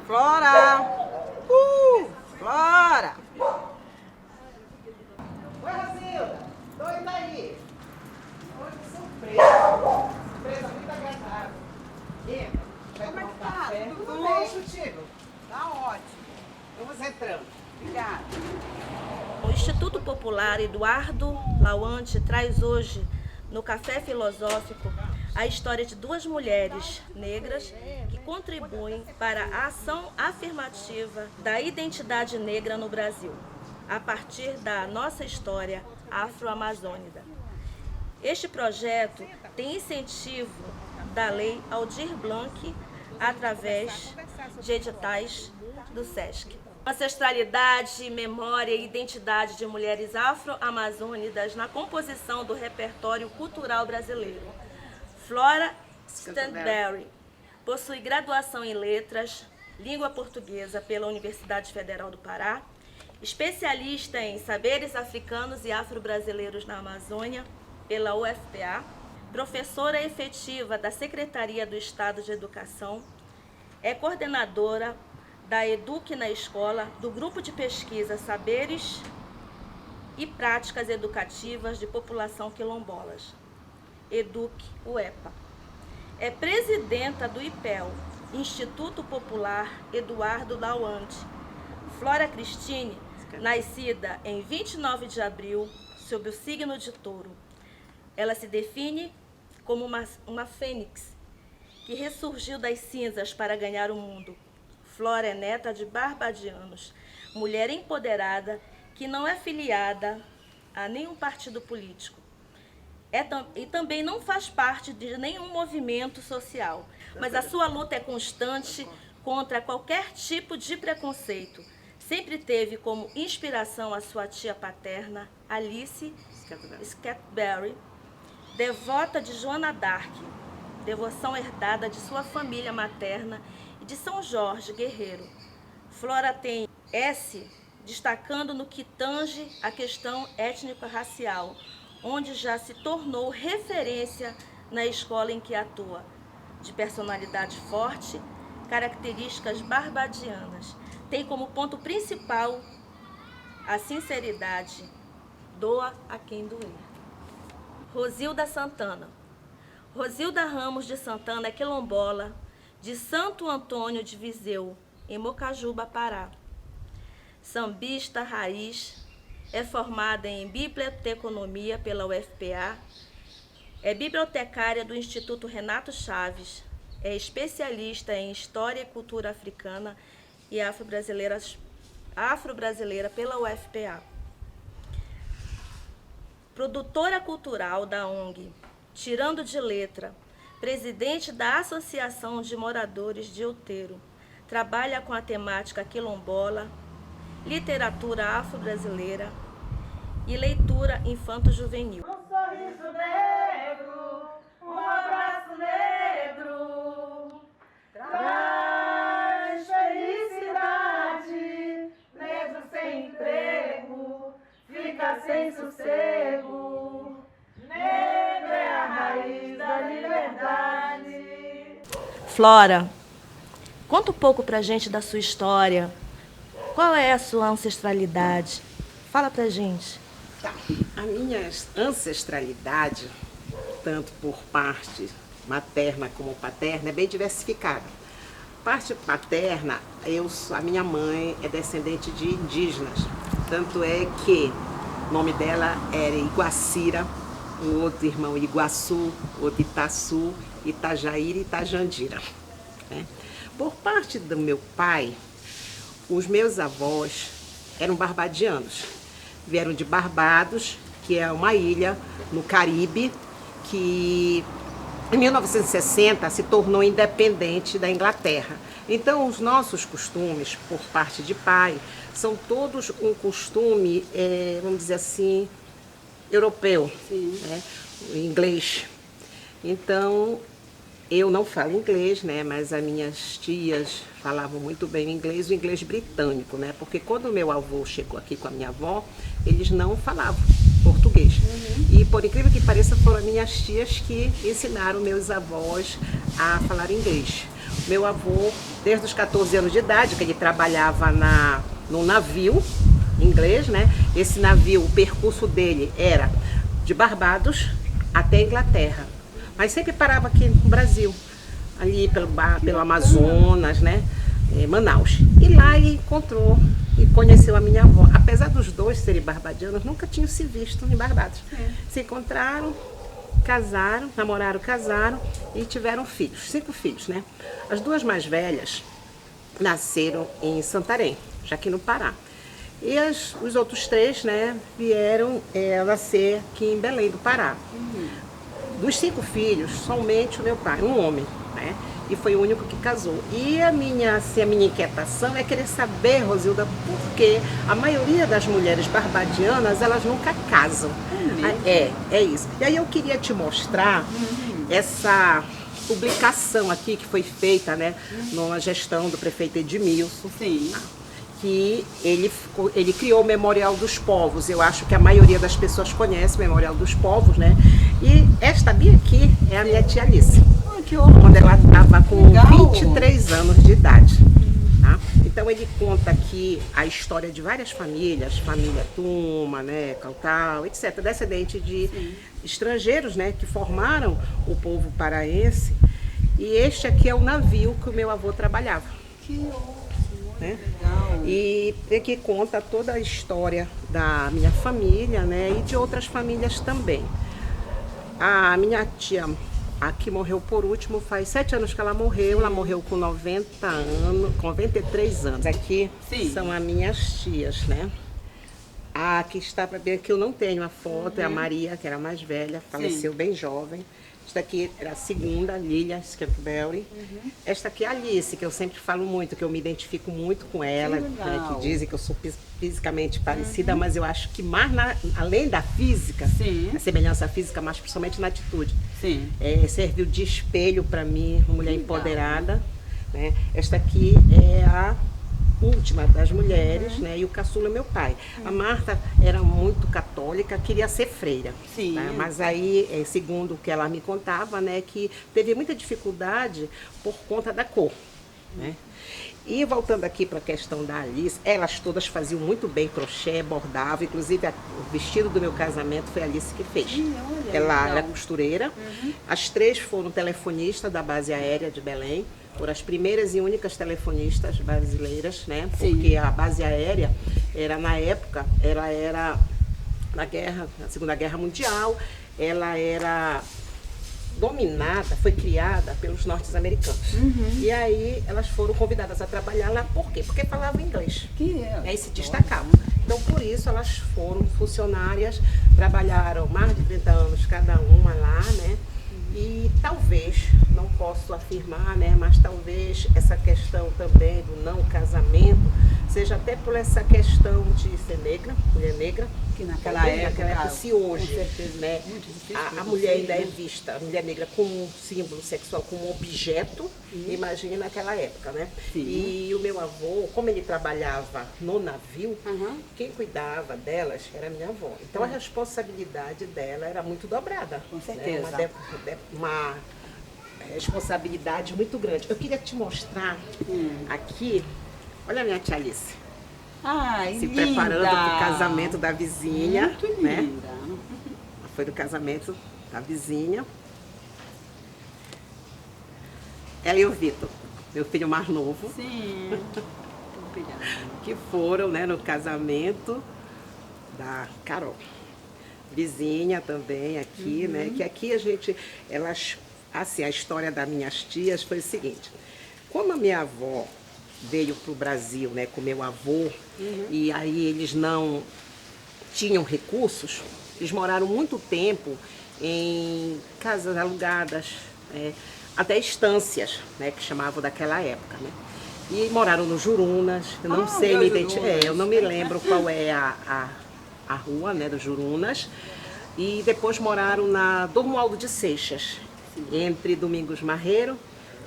Flora! Flora! Oi, Rosilda! Doida aí! Olha que surpresa! Surpresa muito agradável. Entra. Como é que tá? Tudo bem contigo? Tá ótimo. Vamos entrando. Obrigada. O Instituto Popular Eduardo Lawande traz hoje, no Café Filosófico, a história de duas mulheres negras que contribuem para a ação afirmativa da identidade negra no Brasil, a partir da nossa história afro-amazônica. Este projeto tem incentivo da Lei Aldir Blanc através de editais do SESC. Ancestralidade, memória e identidade de mulheres afro-amazônicas na composição do repertório cultural brasileiro. Flora Stanberry possui graduação em Letras, Língua Portuguesa pela Universidade Federal do Pará, especialista em Saberes Africanos e Afro-Brasileiros na Amazônia pela UFPA, professora efetiva da Secretaria do Estado de Educação, é coordenadora da Eduque na Escola, do Grupo de Pesquisa Saberes e Práticas Educativas de População Quilombolas, Eduque UEPA. É presidenta do IPEL, Instituto Popular Eduardo Lawande. Flora Cristine, nascida em 29 de abril, sob o signo de Touro. Ela se define como uma fênix que ressurgiu das cinzas para ganhar o mundo. Flora é neta de barbadianos, mulher empoderada que não é filiada a nenhum partido político. E também não faz parte de nenhum movimento social, mas a sua luta é constante contra qualquer tipo de preconceito. Sempre teve como inspiração a sua tia paterna, Alice Scatberry, devota de Joana d'Arc, devoção herdada de sua família materna e de São Jorge Guerreiro. Flora tem S, destacando no que tange a questão étnico-racial, onde já se tornou referência na escola em que atua. De personalidade forte, características barbadianas. Tem como ponto principal a sinceridade. Doa a quem doer. Rosilda Santana. Rosilda Ramos de Santana é quilombola de Santo Antônio de Viseu, em Mocajuba, Pará. Sambista raiz, é formada em biblioteconomia pela UFPA, é bibliotecária do Instituto Renato Chaves, é especialista em História e Cultura Africana e Afro-Brasileira pela UFPA. Produtora cultural da ONG Tirando de Letra, presidente da Associação de Moradores de Outeiro, trabalha com a temática quilombola, literatura afro-brasileira e leitura infanto-juvenil. Um sorriso negro, um abraço negro, traz felicidade. Negro sem emprego, fica sem sossego. Negro é a raiz da liberdade. Flora, conta um pouco pra gente da sua história. Qual é a sua ancestralidade? Fala pra gente. Tá. A minha ancestralidade, tanto por parte materna como paterna, é bem diversificada. Parte paterna, a minha mãe é descendente de indígenas. Tanto é que o nome dela era Iguacira, o outro irmão Iguaçu, outro Itaçu, Itajaíra e Itajandira. Né? Por parte do meu pai, os meus avós eram barbadianos. Vieram de Barbados, que é uma ilha no Caribe, que em 1960 se tornou independente da Inglaterra. Então, os nossos costumes, por parte de pai, são todos um costume, vamos dizer assim, europeu, né? Inglês. Então, eu não falo inglês, né? Mas as minhas tias falavam muito bem o inglês britânico, né? Porque quando meu avô chegou aqui com a minha avó, eles não falavam português. E por incrível que pareça, foram minhas tias que ensinaram meus avós a falar inglês. Meu avô, desde os 14 anos de idade, que ele trabalhava num navio inglês, né? Esse navio, o percurso dele era de Barbados até a Inglaterra, mas sempre parava aqui no Brasil, ali pelo Amazonas, né? Manaus. E lá ele encontrou e conheceu a minha avó. Apesar dos dois serem barbadianos, nunca tinham se visto em Barbados. Se encontraram, casaram, namoraram, casaram e tiveram filhos, 5 filhos, né? As 2 mais velhas nasceram em Santarém, já aqui no Pará. E os outros 3, né, vieram nascer aqui em Belém do Pará. Dos 5 filhos, somente o meu pai, um homem, né? E foi o único que casou. E a minha inquietação é querer saber, Rosilda, por que a maioria das mulheres barbadianas, elas nunca casam. É isso. E aí eu queria te mostrar essa publicação aqui que foi feita, né, numa gestão do prefeito Edmilson. Sim. Que ele criou o Memorial dos Povos. Eu acho que a maioria das pessoas conhece o Memorial dos Povos, né? E esta bem aqui é a minha tia Alice, quando ela estava com 23 anos de idade. Tá? Então ele conta aqui a história de várias famílias, família Tuma, né, Cautal, etc., descendentes de estrangeiros, né, que formaram o povo paraense. E este aqui é o navio que o meu avô trabalhava. Que ótimo. Né? E que conta toda a história da minha família, né, e de outras famílias também. A minha tia, a que morreu por último, faz 7 anos que ela morreu com 90 anos, com 93 anos. Aqui são as minhas tias, né? A que está para ver que eu não tenho a foto, é a Maria, que era a mais velha, faleceu bem jovem. Esta aqui era a segunda, Lilia Scampbell. Esta aqui é a Alice, que eu sempre falo muito, que eu me identifico muito com ela, né, que dizem que eu sou fisicamente parecida, mas eu acho que mais além da física, a semelhança física, mas principalmente na atitude. Serviu de espelho para mim, uma mulher empoderada. Né? Esta aqui é a última das mulheres, né? E o caçula é meu pai. A Marta era muito católica, queria ser freira, né? Mas aí, segundo o que ela me contava, né, que teve muita dificuldade por conta da cor, né? E voltando aqui para a questão da Alice, elas todas faziam muito bem crochê, bordavam, inclusive o vestido do meu casamento foi a Alice que fez. Ela era costureira. As 3 foram telefonistas da base aérea de Belém, foram as primeiras e únicas telefonistas brasileiras, né? Porque a base aérea era, na época, ela era na Segunda Guerra Mundial, ela era dominada, foi criada pelos norte-americanos. E aí elas foram convidadas a trabalhar lá, por quê? Porque falavam inglês. E se destacavam. Então, por isso, elas foram funcionárias, trabalharam mais de 30 anos cada uma lá, né? E talvez, não posso afirmar, né, mas talvez essa questão também do não casamento seja até por essa questão de ser negra, mulher negra, que naquela época, se hoje, né, a mulher ainda é vista, a mulher negra como um símbolo sexual, como um objeto, imagine naquela época, né? E o meu avô, como ele trabalhava no navio, quem cuidava delas era minha avó. Então a responsabilidade dela era muito dobrada. Com certeza. Né? Uma responsabilidade muito grande. Eu queria te mostrar aqui, olha a minha tia Alice. Ai, se linda. Preparando para o casamento da vizinha. Muito né? linda. Foi do casamento da vizinha. Ela e o Vitor, meu filho mais novo. Sim. Que foram, né, no casamento da Carol. Vizinha também aqui, né? Que aqui assim, a história das minhas tias foi o seguinte. Como a minha avó veio para o Brasil, né, com meu avô, e aí eles não tinham recursos, eles moraram muito tempo em casas alugadas, até estâncias, né, que chamavam daquela época, né? E moraram no Jurunas, eu não sei me identificar, eu não me lembro qual é a rua, né, do Jurunas, e depois moraram na Dormualdo de Seixas, entre Domingos Marreiro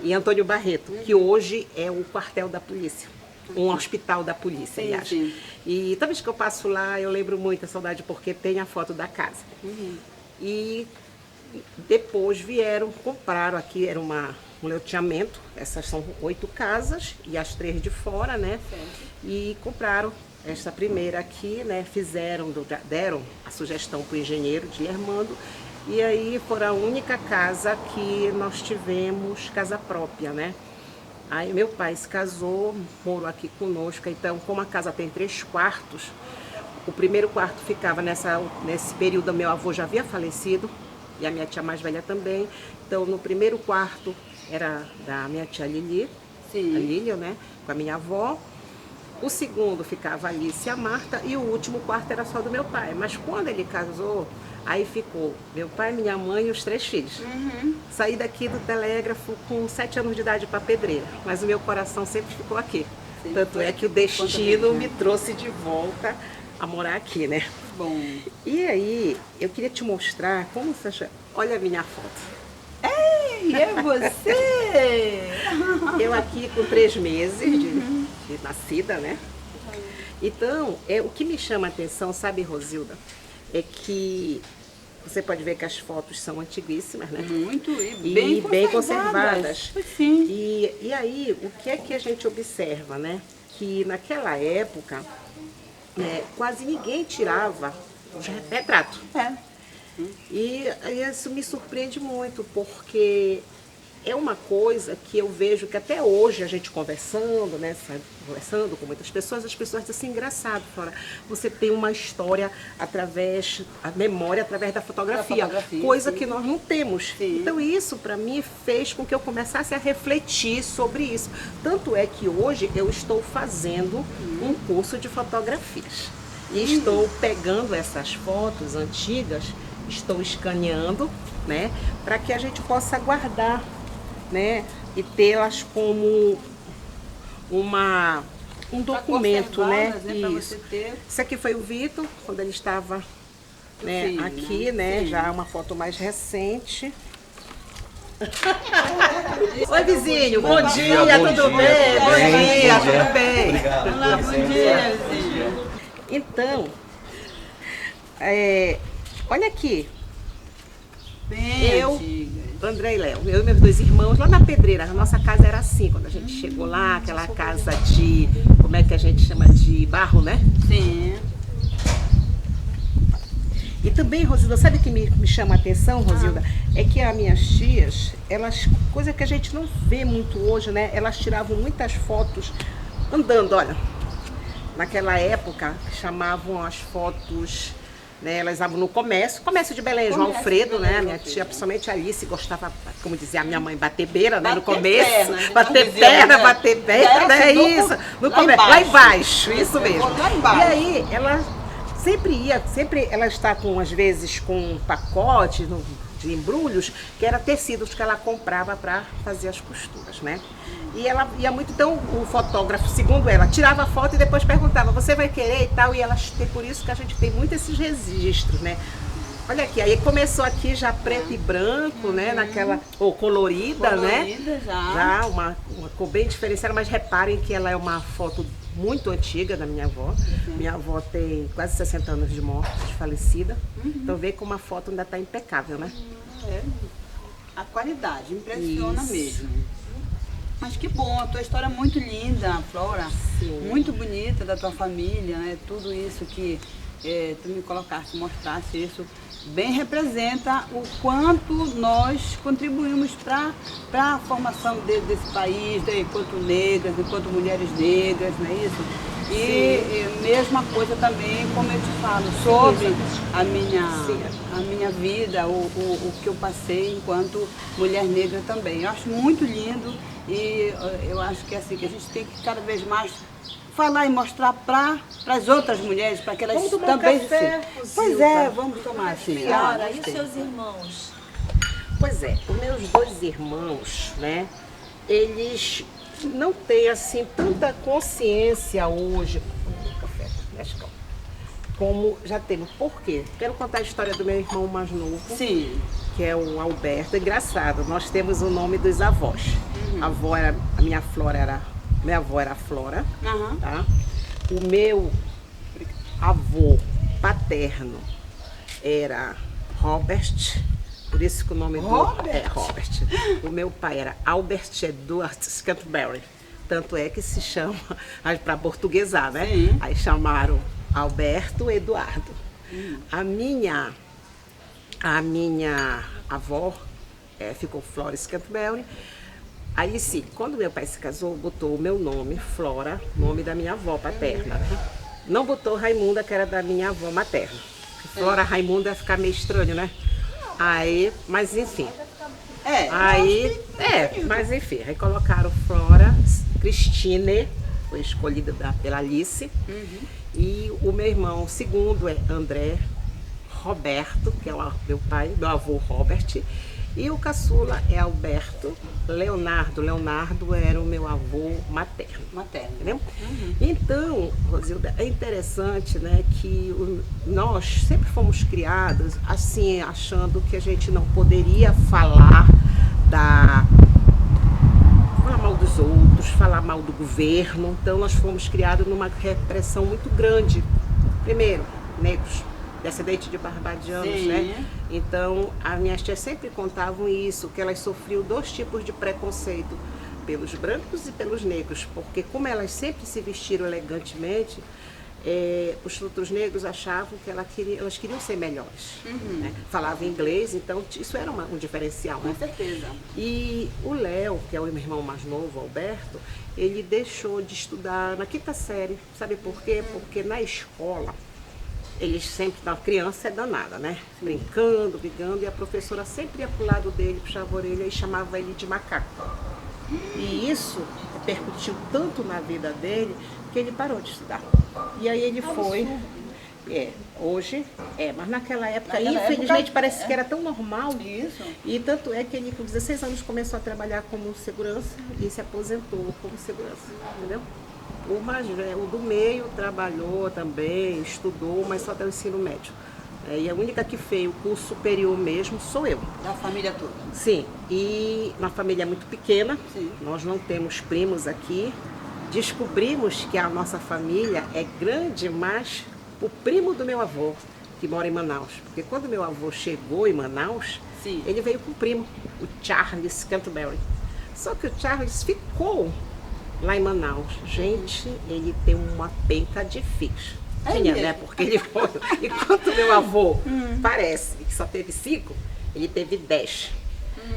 e Antônio Barreto, que hoje é o quartel da polícia, um hospital da polícia, aliás. E toda vez que eu passo lá, eu lembro muito a saudade, porque tem a foto da casa. E depois compraram aqui, era uma um loteamento, essas são 8 casas e as 3 de fora, né? E compraram esta primeira aqui, né? Deram a sugestão para o engenheiro de Armando, e aí foi a única casa que nós tivemos casa própria, né? Aí meu pai se casou, morou aqui conosco, então como a casa tem 3 quartos, o primeiro quarto ficava nesse período, meu avô já havia falecido, e a minha tia mais velha também. Então no primeiro quarto era da minha tia Lili, Sim. a Lília, né? Com a minha avó. O segundo ficava a Alice e a Marta, e o último quarto era só do meu pai. Mas quando ele casou, aí ficou meu pai, minha mãe e os 3 filhos. Saí daqui do telégrafo com 7 anos de idade para Pedreira, mas o meu coração sempre ficou aqui. Sim. Tanto é que o destino me trouxe de volta a morar aqui, né? Bom. E aí, eu queria te mostrar como você acha. Olha a minha foto. Ei, é você! Eu aqui com 3 meses de nascida, né? Então, o que me chama a atenção, sabe, Rosilda, é que você pode ver que as fotos são antiguíssimas, né? Muito, E bem conservadas. Sim. E aí, o que é que a gente observa, né? Que naquela época, quase ninguém tirava os retratos. É. E isso me surpreende muito, porque é uma coisa que eu vejo que até hoje a gente conversando, né, conversando com muitas pessoas, as pessoas dizem assim, engraçado, Flora, você tem uma história a memória através da fotografia, coisa sim. que nós não temos. Sim. Então isso para mim fez com que eu começasse a refletir sobre isso. Tanto é que hoje eu estou fazendo um curso de fotografias. E estou pegando essas fotos antigas, estou escaneando, né, para que a gente possa guardar, né, e tê-las como um documento, né? Para Isso. você ter. Isso aqui foi o Vitor, quando ele estava, né, Sim, aqui, né? sim. Já uma foto mais recente. Oi, vizinho, bom dia, tudo bem? Bom dia, tudo bem? Obrigado. Olá, bom dia, vizinho. Então, olha aqui, Bem Eu- antigas. André e Léo, eu e meus 2 irmãos, lá na Pedreira, a nossa casa era assim, quando a gente chegou lá, aquela casa de, como é que a gente chama, de barro, né? Sim. E também, Rosilda, sabe o que me chama a atenção, Rosilda? É que as minhas tias, elas, coisa que a gente não vê muito hoje, né? Elas tiravam muitas fotos andando, olha. Naquela época, chamavam as fotos, né? Elas usavam no comércio de Belém, João Comércio Alfredo, de né? Belém, A minha João tia, principalmente a Alice, gostava, como dizia a minha mãe, bater beira, né? No Bater começo. perna, né? Bater Como dizia, perna, né? bater Já perna, era é assim, isso. No lá comércio, lá embaixo. embaixo, isso mesmo. Lá embaixo. E aí, ela sempre ela está com, às vezes, com um pacote de embrulhos, que era tecidos que ela comprava para fazer as costuras, né? E ela ia muito, então o fotógrafo, segundo ela, tirava a foto e depois perguntava, você vai querer e tal, e elas, por isso que a gente tem muito esses registros, né? Olha aqui, aí começou aqui já preto e branco, né? Naquela, ou colorida, né? Colorida já. Já, uma cor bem diferenciada, mas reparem que ela é uma foto muito antiga da minha avó. Minha avó tem quase 60 anos de morte, de falecida. Então vê como a foto ainda está impecável, né? É. A qualidade impressiona Isso. mesmo. Mas que bom, a tua história é muito linda, Flora. Sim. Muito bonita da tua família, né? Tudo isso que tu me colocaste, mostraste isso, bem representa o quanto nós contribuímos para a formação desse país, né? Enquanto negras, enquanto mulheres negras, não é isso? E mesma coisa também, como eu te falo, sobre a minha vida, o que eu passei enquanto mulher negra também. Eu acho muito lindo e eu acho que é assim, que a gente tem que cada vez mais falar e mostrar para as outras mulheres, para que elas Vamos tomar um também café, Pois é, vamos tomar assim. Flora, e os seus irmãos? Pois é, os meus 2 irmãos, né? Eles não têm assim tanta consciência hoje, café, mexe calma, como já temos. Por quê? Quero contar a história do meu irmão mais novo, Sim. que é o Alberto. Engraçado, nós temos o nome dos avós. A avó era, minha avó era Flora, Aham. tá? O meu avô paterno era Robert, Por isso que o nome Robert? é Robert. O meu pai era Albert Edward Scantlebury. Tanto é que se chama, para portuguesar, né? Sim. Aí chamaram Alberto Eduardo. A minha avó ficou Flora Scantlebury. Aí sim, quando meu pai se casou, botou o meu nome, Flora, nome da minha avó paterna. Não botou Raimunda, que era da minha avó materna. Flora Raimunda ia ficar meio estranho, né? Aí, mas enfim. Aí colocaram Flora Cristine, foi escolhida pela Alice. E o meu irmão segundo é André Roberto, que é meu pai, meu avô Robert. E o caçula é Alberto Leonardo. Leonardo era o meu avô materno. Entendeu? Então, Rosilda, é interessante, né, que nós sempre fomos criados assim, achando que a gente não poderia falar mal dos outros, falar mal do governo. Então nós fomos criados numa repressão muito grande. Primeiro, negros, descendente de barbadianos, Sim. né? Então, as minhas tias sempre contavam isso, que elas sofriam 2 tipos de preconceito, pelos brancos e pelos negros, porque como elas sempre se vestiram elegantemente, os outros negros achavam que elas queriam ser melhores. Né? Falavam inglês, então isso era um diferencial. Com né? certeza. E o Léo, que é o meu irmão mais novo, Alberto, ele deixou de estudar na 5ª série. Sabe por quê? Porque na escola, eles sempre, a criança é danada, né? Brincando, brigando, e a professora sempre ia pro lado dele, puxava a orelha e chamava ele de macaco. E isso repercutiu tanto na vida dele que ele parou de estudar. E aí ele foi. Hoje mas naquela época, infelizmente, parece que era tão normal. Isso. E tanto é que ele, com 16 anos, começou a trabalhar como segurança e se aposentou como segurança, entendeu? O mais velho, o do meio, trabalhou também, estudou, mas só até o ensino médio. E a única que fez o curso superior mesmo sou eu. Da família toda. Sim, e uma família muito pequena, Sim. Nós não temos primos aqui. Descobrimos que a nossa família é grande, mas o primo do meu avô, que mora em Manaus. Porque quando meu avô chegou em Manaus, Sim. ele veio com o primo, o Charles Canterbury. Só que o Charles ficou lá em Manaus. Gente, ele tem uma penca de filhos. Tinha, né? Porque ele foi. Enquanto meu avô parece que só teve 5, ele teve 10.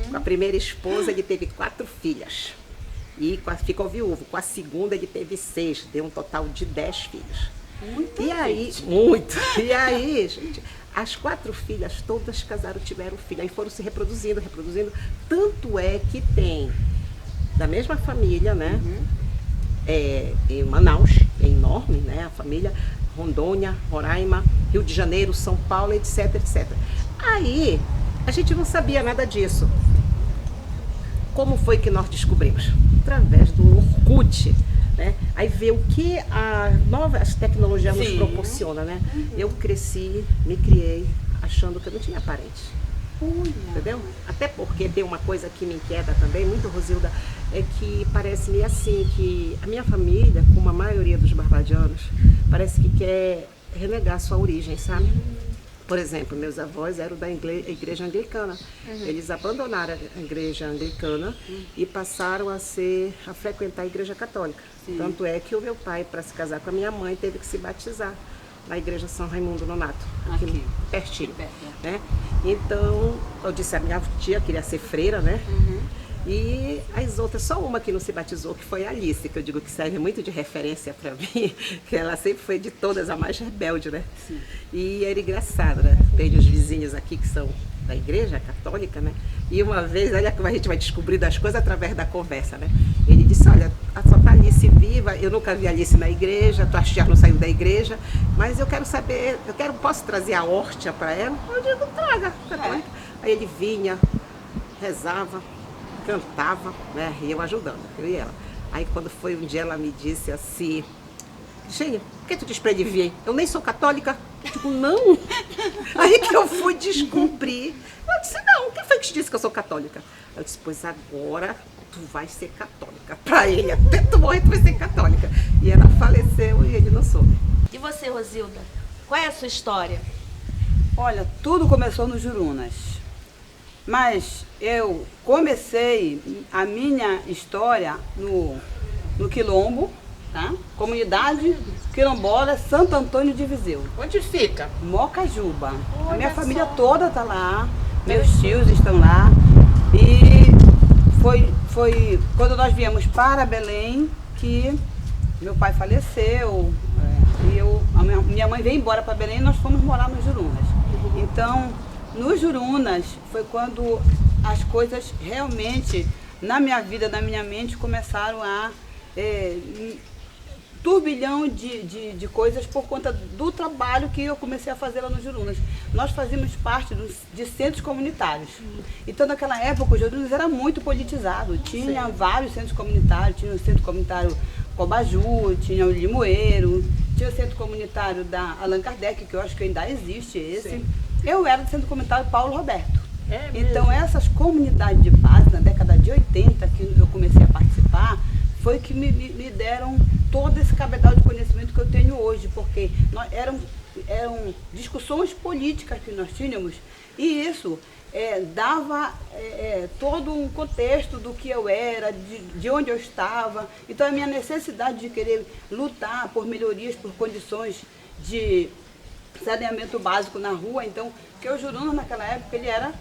Com a primeira esposa, ele teve 4 filhas. E ficou viúvo. Com a segunda, ele teve 6. Deu um total de 10 filhos. Muito. E aí, gente, as 4 filhas todas casaram, tiveram filho. Aí foram se reproduzindo. Tanto é que tem, da mesma família, né? Em Manaus, é enorme, né? A família Rondônia, Roraima, Rio de Janeiro, São Paulo, etc, etc. Aí, a gente não sabia nada disso. Como foi que nós descobrimos? Através do Orkut, né? Aí vê o que as tecnologias nos proporciona, né? Eu cresci, me criei, achando que eu não tinha parente. Entendeu? Até porque tem uma coisa que me inquieta também, muito, Rosilda, é que parece-me assim, que a minha família, como a maioria dos barbadianos, parece que quer renegar sua origem, sabe? Por exemplo, meus avós eram da igreja anglicana. Eles abandonaram a igreja anglicana e passaram a frequentar a igreja católica. Sim. Tanto é que o meu pai, para se casar com a minha mãe, teve que se batizar na igreja São Raimundo Nonato, aqui pertinho. Né? Então, eu disse, a minha tia queria ser freira, né? E as outras, só uma que não se batizou, que foi a Alice, que eu digo que serve muito de referência para mim, que ela sempre foi de todas a mais rebelde, né? Sim. E era engraçado, né? Tem os vizinhos aqui que são da igreja católica, né? E uma vez, olha como a gente vai descobrir das coisas através da conversa, né? Ele disse, olha, só tá Alice viva, eu nunca vi Alice na igreja, tua tia não saiu da igreja, mas eu quero saber, posso trazer a hóstia para ela? Eu digo, traga. Aí ele vinha, rezava, cantava, né? E eu ajudando, eu e ela. Aí quando foi um dia, ela me disse assim, Xenia, por que tu diz pra ele vir? Eu nem sou católica. Eu digo, não. Aí que eu fui descobrir. Ela disse, não, quem foi que te disse que eu sou católica? Eu disse, pois agora tu vai ser católica. Pra ele, até tu morrer tu vai ser católica. E ela faleceu e ele não soube. E você, Rosilda? Qual é a sua história? Olha, tudo começou no Jurunas. Mas eu comecei a minha história no Quilombo, tá? Comunidade quilombola Santo Antônio de Viseu. Onde fica? Mocajuba. A minha Olha família só. toda está lá, meus tios estão lá. E foi quando nós viemos para Belém que meu pai faleceu. E minha mãe veio embora para Belém e nós fomos morar nos Jurunas. Então, nos Jurunas foi quando as coisas realmente, na minha vida, na minha mente, começaram a turbilhão de coisas por conta do trabalho que eu comecei a fazer lá nos Jurunas. Nós fazíamos parte de centros comunitários. Então, naquela época, os Jurunas era muito politizado. Tinha vários centros comunitários, tinha o centro comunitário Cobaju, tinha o Limoeiro, tinha o centro comunitário da Allan Kardec, que eu acho que ainda existe esse. Sim. Eu era do centro comunitário Paulo Roberto. Então, essas comunidades de base, na década de 80, que eu comecei a participar, foi que me deram todo esse cabedal de conhecimento que eu tenho hoje, porque eram discussões políticas que nós tínhamos, e isso dava todo um contexto do que eu era, de onde eu estava. Então, a minha necessidade de querer lutar por melhorias, por condições de saneamento básico na rua, então, porque o Jurunas naquela época ele era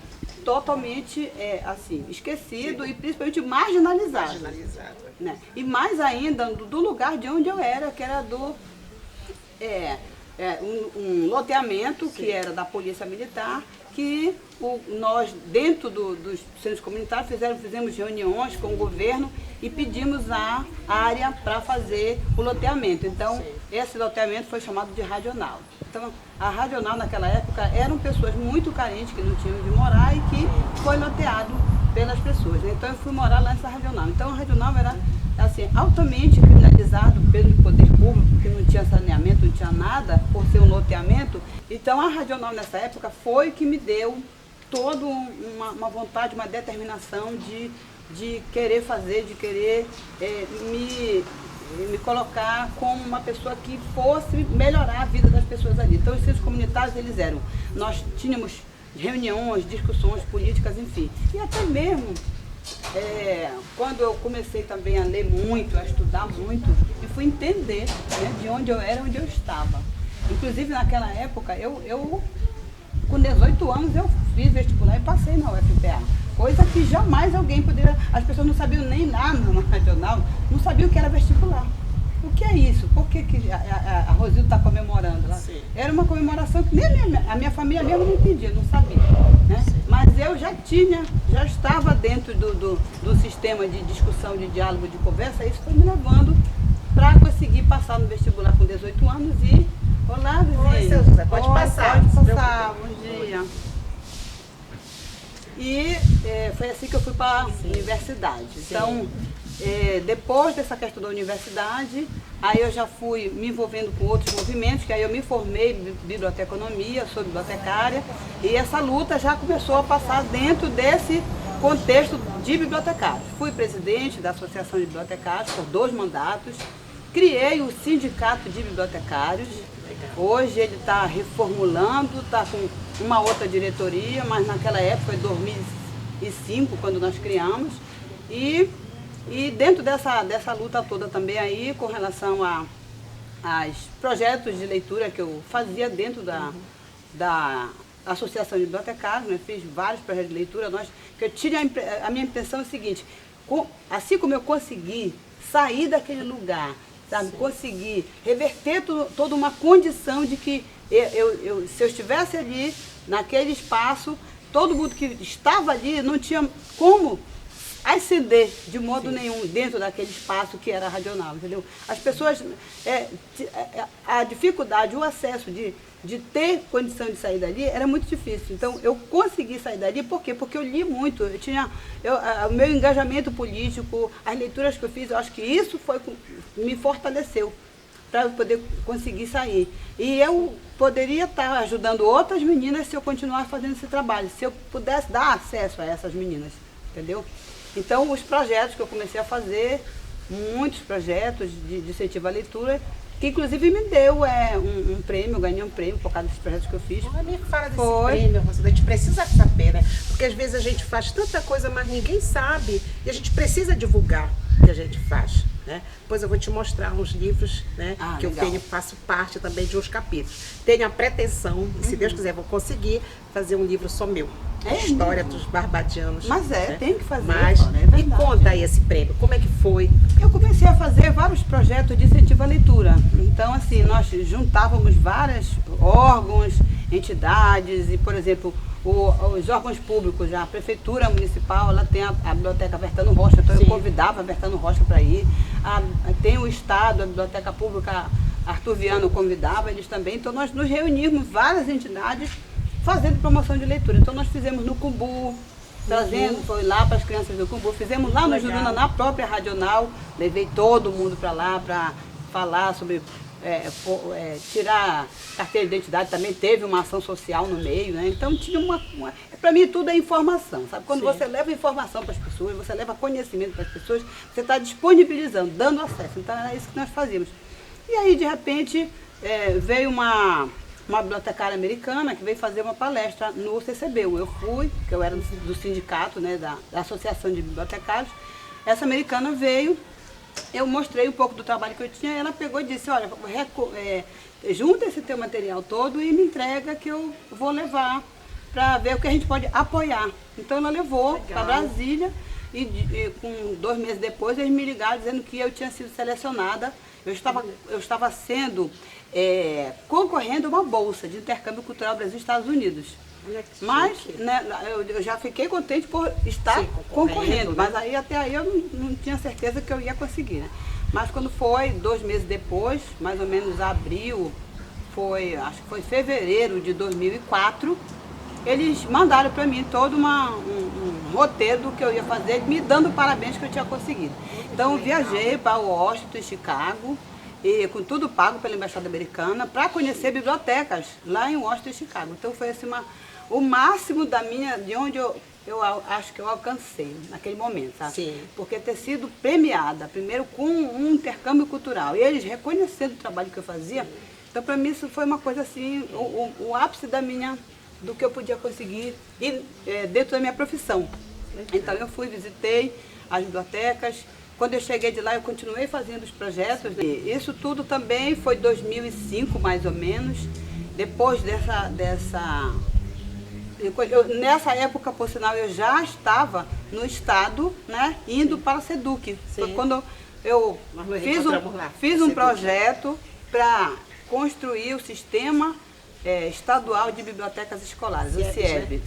totalmente assim, esquecido e principalmente marginalizado. Né? E mais ainda do lugar de onde eu era, que era um loteamento que era da Polícia Militar, que nós, dentro dos centros comunitários, fizemos reuniões com o governo e pedimos a área para fazer o loteamento. Então, esse loteamento foi chamado de Radional. Então, a Radional, naquela época, eram pessoas muito carentes, que não tinham onde morar e que foi loteado pelas pessoas. Né? Então, eu fui morar lá nessa Radional. Então, a Radional era assim, altamente criminalizado pelo poder público, porque não tinha saneamento, não tinha nada, por ser um loteamento. Então, a Radional, nessa época, foi que me deu toda uma vontade, uma determinação de querer fazer, de querer me colocar como uma pessoa que fosse melhorar a vida das pessoas ali. Então, os centros comunitários, nós tínhamos reuniões, discussões políticas, enfim. E até mesmo, quando eu comecei também a ler muito, a estudar muito, e fui entender, né, de onde eu era, onde eu estava. Inclusive, naquela época, eu com 18 anos, eu fiz vestibular e passei na UFPA. Coisa que jamais alguém poderia... As pessoas não sabiam nem lá no Radional, não sabiam o que era vestibular. O que é isso? Por que a Rosildo está comemorando lá? Era uma comemoração que nem a minha família mesmo não entendia, não sabia. Né? Mas eu já estava dentro do sistema de discussão, de diálogo, de conversa, e isso foi me levando para conseguir passar no vestibular com 18 anos e... Olá, vizinho. Oi, seu José, pode passar. Pode passar, bom dia. E foi assim que eu fui para a universidade. Então, depois dessa questão da universidade, aí eu já fui me envolvendo com outros movimentos, que aí eu me formei em biblioteconomia, sou bibliotecária, e essa luta já começou a passar dentro desse contexto de bibliotecários. Fui presidente da Associação de Bibliotecários por 2 mandatos, criei o Sindicato de Bibliotecários. Hoje ele está reformulando, está com uma outra diretoria, mas naquela época, em 2005, quando nós criamos. E dentro dessa luta toda também aí, com relação aos projetos de leitura que eu fazia dentro da Associação de Bibliotecários, né? Fiz vários projetos de leitura, que eu tinha a minha impressão é o seguinte, assim como eu consegui sair daquele lugar, sabe, conseguir reverter toda uma condição de que se eu estivesse ali, naquele espaço, todo mundo que estava ali não tinha como ascender de modo nenhum dentro daquele espaço que era Radional, entendeu? As pessoas, a dificuldade, o acesso de ter condição de sair dali era muito difícil. Então, eu consegui sair dali, por quê? Porque eu li muito, o meu engajamento político, as leituras que eu fiz, eu acho que isso me fortaleceu para eu poder conseguir sair. E eu poderia estar ajudando outras meninas se eu continuar fazendo esse trabalho, se eu pudesse dar acesso a essas meninas, entendeu? Então, os projetos que eu comecei a fazer, muitos projetos de incentivo à leitura, que inclusive me deu um prêmio, eu ganhei um prêmio por causa dos projetos que eu fiz. Me fala desse prêmio, Rosângela, a gente precisa saber, né? Porque às vezes a gente faz tanta coisa, mas ninguém sabe, e a gente precisa divulgar o que a gente faz, né? Depois eu vou te mostrar uns livros, né, que legal. eu faço parte também de uns capítulos. Tenho a pretensão, e se Deus quiser, vou conseguir fazer um livro só meu. História dos barbadianos. Mas né? tem que fazer. Mas, é me conta aí esse prêmio, como é que foi? Eu comecei a fazer vários projetos de incentivo à leitura. Então, assim, nós juntávamos vários órgãos, entidades e, por exemplo, os órgãos públicos, a Prefeitura Municipal, ela tem a Biblioteca Bertano Rocha, então eu convidava a Bertano Rocha para ir. Tem o Estado, a Biblioteca Pública Arthur Viano convidava eles também. Então, nós nos reunimos, várias entidades, fazendo promoção de leitura. Então, nós fizemos no Cumbu, trazendo, foi lá para as crianças do Cumbu, fizemos lá no Juruna, na própria Radional, levei todo mundo para lá para falar sobre tirar carteira de identidade, também teve uma ação social no meio, né? Então tinha para mim tudo é informação, sabe? Quando você leva informação para as pessoas, você leva conhecimento para as pessoas, você está disponibilizando, dando acesso. Então era isso que nós fazíamos. E aí, de repente, veio uma bibliotecária americana que veio fazer uma palestra no CCBU. Eu fui, que eu era do sindicato, né, da Associação de Bibliotecários. Essa americana veio, eu mostrei um pouco do trabalho que eu tinha, e ela pegou e disse, olha, junta esse teu material todo e me entrega que eu vou levar para ver o que a gente pode apoiar. Então ela levou para Brasília e com 2 meses depois eles me ligaram dizendo que eu tinha sido selecionada. Eu estava sendo concorrendo a uma bolsa de intercâmbio cultural Brasil-Estados Unidos. Mas né, eu já fiquei contente por estar concorrendo, né? Mas até aí eu não tinha certeza que eu ia conseguir, né? Mas quando foi 2 meses depois, mais ou menos abril, acho que foi fevereiro de 2004, eles mandaram para mim todo um roteiro do que eu ia fazer, me dando parabéns que eu tinha conseguido. Então eu viajei para Washington e Chicago, e com tudo pago pela Embaixada Americana, para conhecer bibliotecas lá em Washington e Chicago. Então foi assim, o máximo de onde eu acho que eu alcancei naquele momento, sabe? Sim. Porque ter sido premiada, primeiro com um intercâmbio cultural, e eles reconhecendo o trabalho que eu fazia, então para mim isso foi uma coisa assim, o ápice do que eu podia conseguir dentro da minha profissão. Então eu fui, visitei as bibliotecas. Quando eu cheguei de lá, eu continuei fazendo os projetos. Né? Isso tudo também foi 2005, mais ou menos. Depois nessa época, por sinal, eu já estava no Estado, né, indo para a SEDUC. Foi quando eu fiz um projeto para construir o Sistema Estadual de Bibliotecas Escolares, o CIEB,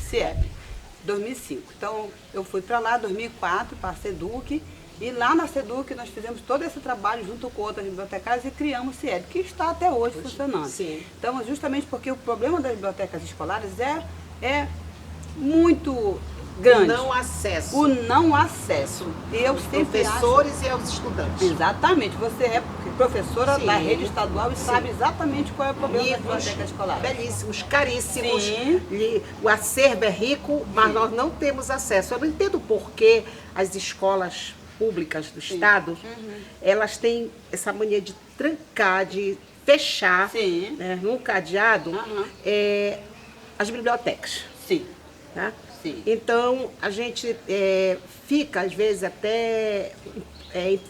2005. Então, eu fui para lá, 2004, para a SEDUC. E lá na SEDUC nós fizemos todo esse trabalho junto com outras bibliotecárias e criamos o CIEB, que está até hoje funcionando. Sim. Então, justamente porque o problema das bibliotecas escolares é muito grande. O não acesso. E eu sempre professores e aos estudantes. Exatamente. Você é professora da rede estadual e sabe exatamente qual é o problema das bibliotecas escolares. Belíssimos, caríssimos. Sim. O acervo é rico, mas nós não temos acesso. Eu não entendo por que as escolas públicas do Estado, elas têm essa mania de trancar, de fechar, né, num cadeado, as bibliotecas. Sim. Tá? Sim. Então, a gente fica, às vezes, até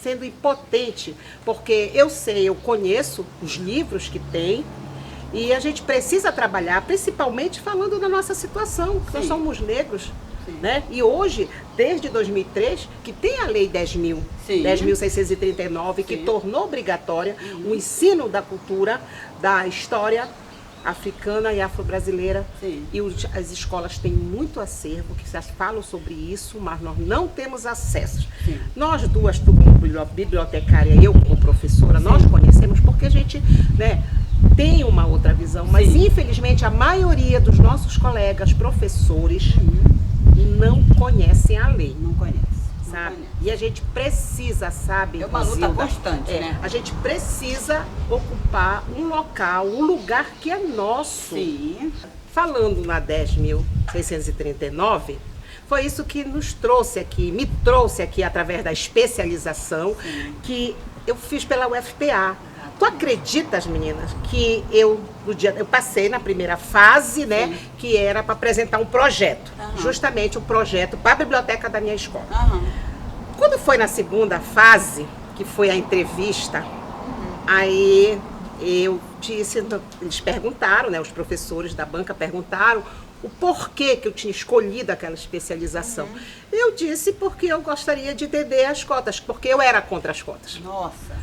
sendo impotente, porque eu conheço os livros que tem, e a gente precisa trabalhar, principalmente falando da nossa situação, que nós somos negros. Né? E hoje, desde 2003, que tem a Lei 10.639, que tornou obrigatória o ensino da cultura, da história africana e afro-brasileira. E as escolas têm muito acervo, que falam sobre isso, mas nós não temos acesso. Nós duas, tu como bibliotecária e eu como professora, nós conhecemos porque a gente, né, tem uma outra visão, mas infelizmente a maioria dos nossos colegas professores não conhecem a lei. Não conhece. Sabe? E a gente precisa, sabe? É uma luta constante, né? A gente precisa ocupar um local, um lugar que é nosso. Sim. Falando na 10.639, foi isso que me trouxe aqui através da especialização que eu fiz pela UFPA. Tu acreditas, meninas, que eu passei na primeira fase, né? Sim. Que era para apresentar um projeto. Justamente um projeto para a biblioteca da minha escola. Quando foi na segunda fase, que foi a entrevista, aí eu disse, eles perguntaram, né? Os professores da banca perguntaram o porquê que eu tinha escolhido aquela especialização. Eu disse porque eu gostaria de entender as cotas, porque eu era contra as cotas. Nossa.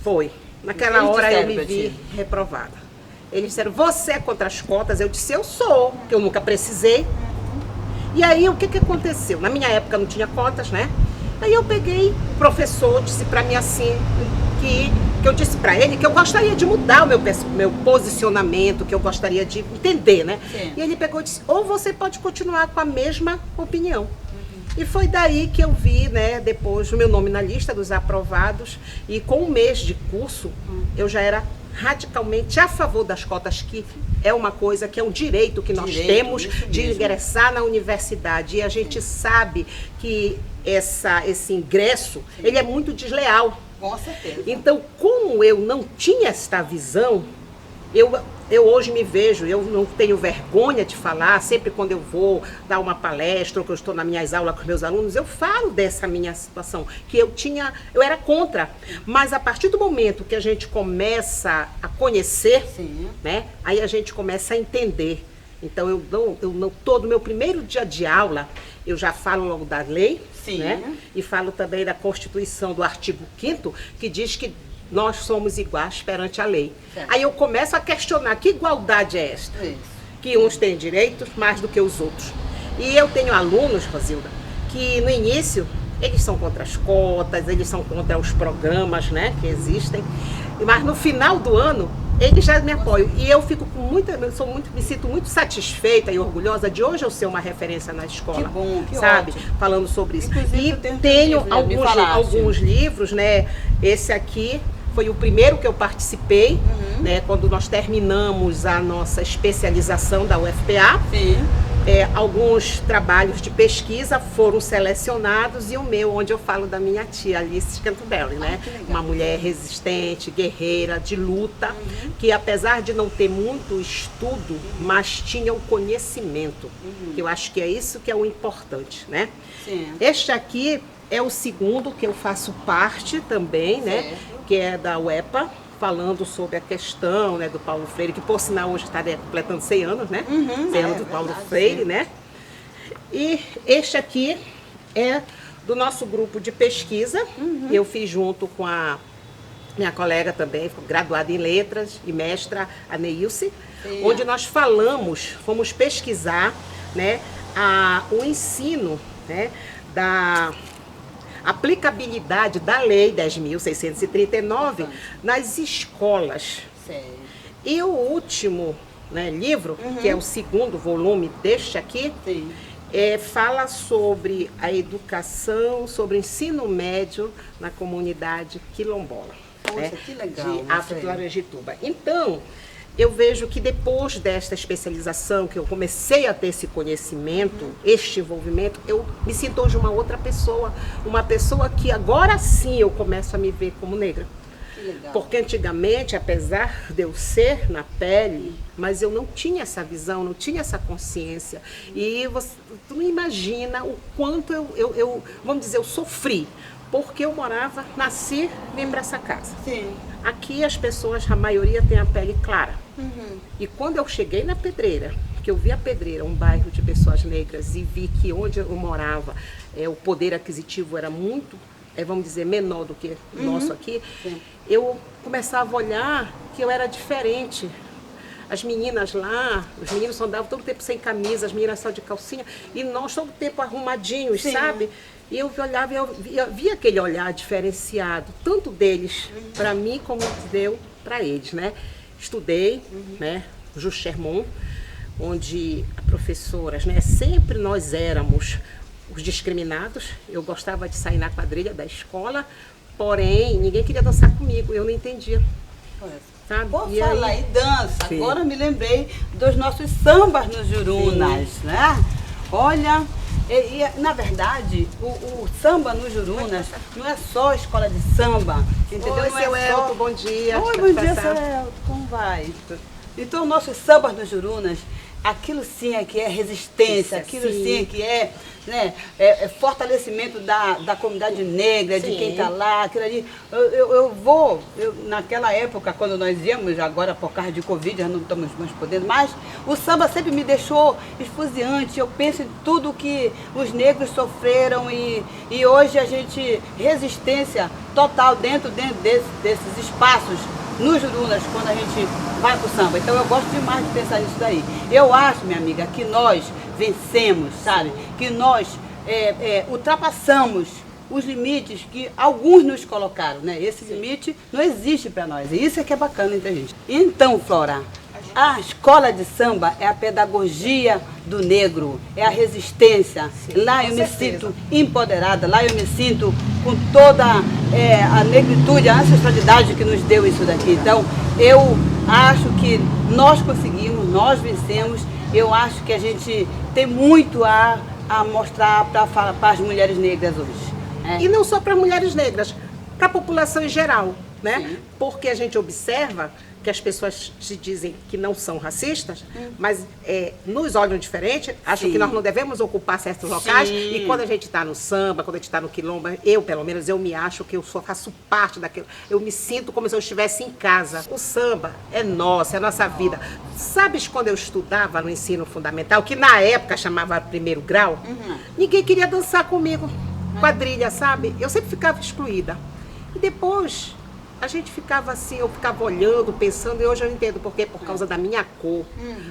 Foi. Naquela Eles hora eu disseram me pra vi ti? reprovada. Eles disseram, você é contra as cotas? Eu disse, eu sou, que eu nunca precisei. E aí, o que aconteceu? Na minha época não tinha cotas, né? Aí eu peguei, o professor disse pra mim assim, que eu disse pra ele que eu gostaria de mudar o meu posicionamento, que eu gostaria de entender, né? Sim. E ele pegou e disse, ou você pode continuar com a mesma opinião. E foi daí que eu vi, né, depois o meu nome na lista dos aprovados, e com um mês de curso, eu já era radicalmente a favor das cotas, que é uma coisa que é um direito que nós temos de ingressar na universidade. E a gente sabe que esse ingresso, ele é muito desleal. Com certeza. Então, como eu não tinha esta visão, eu hoje me vejo, eu não tenho vergonha de falar, sempre quando eu vou dar uma palestra ou que eu estou nas minhas aulas com os meus alunos, eu falo dessa minha situação, que eu era contra. Mas a partir do momento que a gente começa a conhecer, né, aí a gente começa a entender. Então, todo meu primeiro dia de aula, eu já falo logo da lei, né, e falo também da Constituição, do artigo 5º, que diz que nós somos iguais perante a lei. Certo. Aí eu começo a questionar, que igualdade é esta? Isso. Que uns têm direitos mais do que os outros. E eu tenho alunos, Rosilda, que no início, eles são contra as cotas, eles são contra os programas, né, que existem, mas no final do ano, eles já me apoiam. E eu fico com me sinto muito satisfeita e orgulhosa de hoje eu ser uma referência na escola. Que bom, que sabe? Ótimo. Falando sobre isso. Inclusive, e tenho alguns livros, né? Esse aqui foi o primeiro que eu participei, né? Quando nós terminamos a nossa especialização da UFPA. Sim. Alguns trabalhos de pesquisa foram selecionados e o meu, onde eu falo da minha tia, Alice Canterbury, né? Uma mulher resistente, guerreira, de luta, que apesar de não ter muito estudo, mas tinha o conhecimento, que eu acho que é isso que é o importante, né? Sim. Este aqui é o segundo que eu faço parte também, né? Que é da UEPA, falando sobre a questão, né, do Paulo Freire, que por sinal hoje está completando 100 anos, né? 100 anos do Paulo Freire, né? E este aqui é do nosso grupo de pesquisa. Eu fiz junto com a minha colega também, graduada em letras e mestra, a Neilce, onde nós fomos pesquisar, né, o ensino, né, da aplicabilidade da Lei 10.639 nas escolas. Sério. E o último, né, livro, que é o segundo volume deste aqui, fala sobre a educação, sobre o ensino médio na comunidade quilombola. Poxa, né, que legal, de África Laranjituba. Então, eu vejo que depois desta especialização, que eu comecei a ter esse conhecimento, este envolvimento, eu me sinto hoje uma outra pessoa, uma pessoa que agora sim eu começo a me ver como negra. Que legal. Porque antigamente, apesar de eu ser na pele, mas eu não tinha essa visão, não tinha essa consciência. E tu não imagina o quanto vamos dizer, eu sofri. Porque eu nasci em Braçacasa. Sim. Aqui as pessoas, a maioria tem a pele clara. E quando eu cheguei na Pedreira, que eu vi a Pedreira, um bairro de pessoas negras, e vi que onde eu morava, o poder aquisitivo era muito, vamos dizer, menor do que o nosso aqui, eu começava a olhar que eu era diferente. As meninas lá, os meninos só andavam todo o tempo sem camisa, as meninas só de calcinha, e nós todo o tempo arrumadinhos, sabe? E eu olhava e eu via aquele olhar diferenciado, tanto deles para mim como deu para eles, né? Estudei, né, Jus Chermon, onde as professoras, né, sempre nós éramos os discriminados. Eu gostava de sair na quadrilha da escola, porém ninguém queria dançar comigo, eu não entendia. Sabe? Vou falar em dança, agora me lembrei dos nossos sambas nos Jurunas, né? Olha, Na verdade, o samba no Jurunas não é só escola de samba, entendeu? Oi, não seu é só... Elton, bom dia. Oi, bom dia, seu Elton, como vai? Então, nossos sambas no Jurunas, aquilo sim é que é resistência, aquilo sim é que é, né, fortalecimento da comunidade negra, de quem está lá, aquilo ali. Naquela época, quando nós íamos, agora por causa de Covid, já não estamos mais podendo, mas o samba sempre me deixou esfuziante. Eu penso em tudo que os negros sofreram e hoje a gente, resistência total dentro desses espaços, nos Jurunas, quando a gente vai pro samba. Então eu gosto demais de pensar nisso daí. Eu acho, minha amiga, que nós vencemos, sabe? Que nós ultrapassamos os limites que alguns nos colocaram, né? Esse limite não existe para nós. E isso é que é bacana entre a gente. Então, Flora, a escola de samba é a pedagogia do negro, é a resistência. Lá eu me sinto empoderada, lá eu me sinto com toda a negritude, a ancestralidade que nos deu isso daqui. Então, eu acho que nós conseguimos, nós vencemos. Eu acho que a gente tem muito a mostrar para as mulheres negras hoje. E não só para mulheres negras, para a população em geral, né? Sim. Porque a gente observa que as pessoas se dizem que não são racistas, mas nos olham diferente, acham que nós não devemos ocupar certos locais. E quando a gente está no samba, quando a gente está no quilombo, eu, pelo menos, eu me acho que eu faço parte daquilo. Eu me sinto como se eu estivesse em casa. O samba é nosso, é a nossa vida. Sabes quando eu estudava no ensino fundamental, que na época chamava primeiro grau, ninguém queria dançar comigo, quadrilha, sabe? Eu sempre ficava excluída. E depois a gente ficava assim, eu ficava olhando, pensando, e hoje eu entendo porque por causa da minha cor.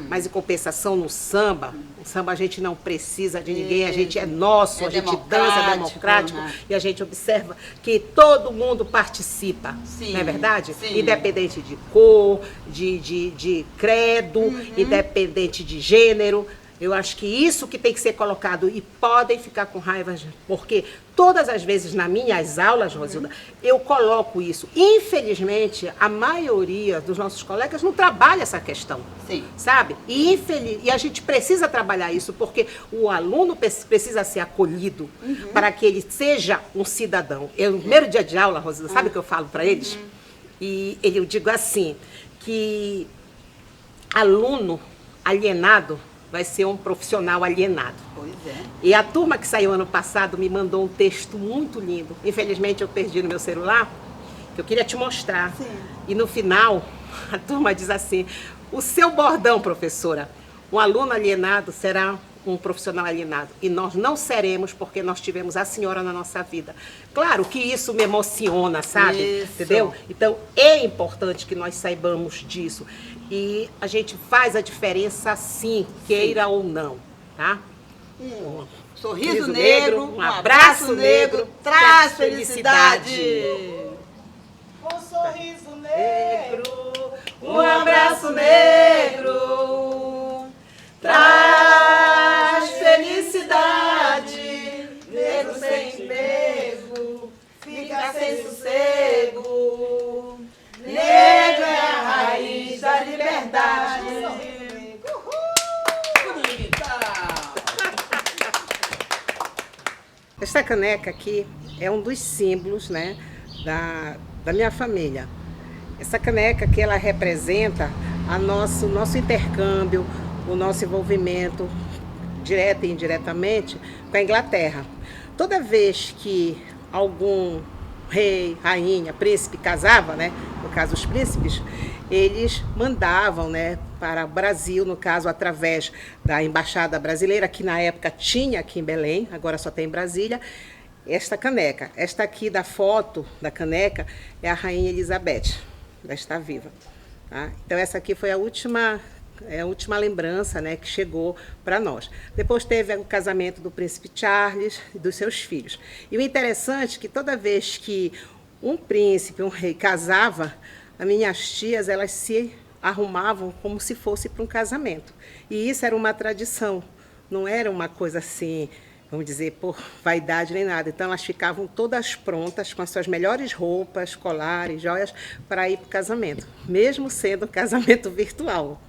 Mas em compensação no samba, o samba a gente não precisa de ninguém, a gente é nosso, a gente dança, é democrático, e a gente observa que todo mundo participa, não é verdade? Sim. Independente de cor, de credo, independente de gênero. Eu acho que isso que tem que ser colocado, e podem ficar com raiva, porque todas as vezes nas minhas aulas, Rosilda, eu coloco isso. Infelizmente, a maioria dos nossos colegas não trabalha essa questão, sabe? E a gente precisa trabalhar isso, porque o aluno precisa ser acolhido para que ele seja um cidadão. Eu, no primeiro dia de aula, Rosilda, sabe o que eu falo para eles? E eu digo assim, que aluno alienado vai ser um profissional alienado. Pois é. E a turma que saiu ano passado me mandou um texto muito lindo. Infelizmente eu perdi no meu celular, que eu queria te mostrar. E no final, a turma diz assim: o seu bordão, professora, um aluno alienado será um profissional alienado. E nós não seremos, porque nós tivemos a senhora na nossa vida. Claro que isso me emociona, sabe? Isso. Entendeu? Então é importante que nós saibamos disso. E a gente faz a diferença sim, queira ou não, tá? Um sorriso negro, um abraço negro, traz felicidade. Um sorriso negro, Um abraço negro, traz felicidade. Negro sem emprego, fica sem sossego. Negro é a raiz da liberdade. Esta caneca aqui é um dos símbolos, né, da minha família. Essa caneca que ela representa o nosso intercâmbio, o nosso envolvimento, direto e indiretamente, com a Inglaterra. Toda vez que algum rei, rainha, príncipe casava, né, no caso os príncipes, eles mandavam, né, para o Brasil, no caso através da embaixada brasileira, que na época tinha aqui em Belém, agora só tem em Brasília, esta caneca. Esta aqui da foto da caneca é a rainha Elizabeth, ela está viva, tá? Então essa aqui foi a última lembrança, né, que chegou para nós. Depois teve o casamento do príncipe Charles e dos seus filhos. E o interessante é que toda vez que um príncipe, um rei casava, as minhas tias, elas se arrumavam como se fosse para um casamento. E isso era uma tradição, não era uma coisa assim, vamos dizer, por vaidade nem nada. Então elas ficavam todas prontas, com as suas melhores roupas, colares, joias, para ir para o casamento, mesmo sendo um casamento virtual.